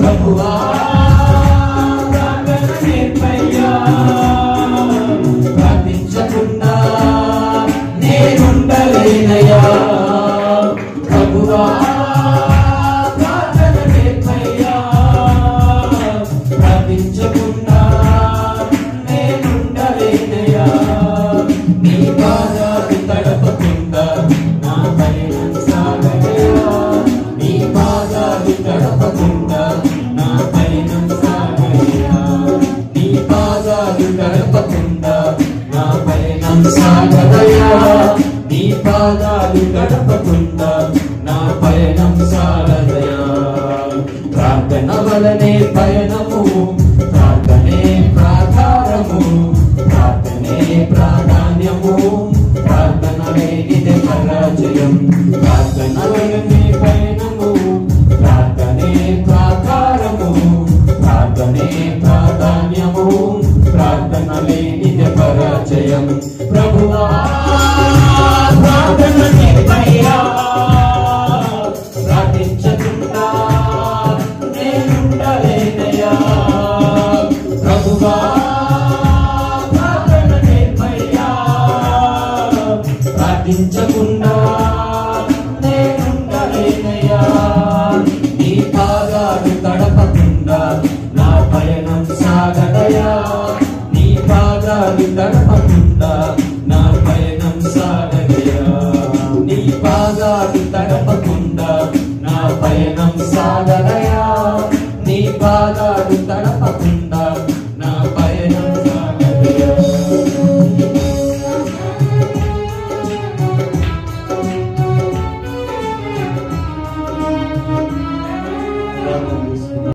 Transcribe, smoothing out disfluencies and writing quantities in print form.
ప్రభువా ప్రార్థన నేర్పయ్యా, ప్రార్థించకుండా నేనుండలేనయ్యా. ప్రభువా ప్రార్థన నేర్పయ్యా, ప్రార్థించకుండా నేనుండలేనయ్యా. నీ పాదాలు తడపకుండా నా పయనం సాగనయ్యా. నీ పాదాలు తడపకుండా నా పయనం సాగనయ్యా. నీ పాదాలు తడపకుండా నా పయనం సాగనయ్యా. నీ పాదాలు తడపకుండా నా పయనం సాగనయ్యా. ప్రార్థన వలనే పయనము, ప్రార్థనే ప్రాధారము, ప్రార్థనే ప్రాధాన్యము, ప్రార్థన లేనిదే పరాజయం. ప్రార్థన వలనే పయనము, ప్రార్థనే ప్రాధారము, ప్రార్థనే ప్రాధాన్యము, ప్రార్థన లేనిదే పరాజయం. ప్రభువా ప్రార్థన నేర్పయ్యా, ప్రార్థించకుండా నేనుండలేనయ్యా. ప్రభువా ప్రార్థన నేర్పయ్యా, ప్రార్థించకుండా నేనుండలేనయ్యా. నీ పాదాలు తడపకుండా నా పయనం సాగనయ్యా. నీ పాదాలు తడపకుండా నా పయనం సాగనయ్యా. నీ పాదాలు తడపకుండా నా పయనం సాగనయ్యా. నీ పాదాలు తడపకుండా నా పయనం సాగనయ్యా.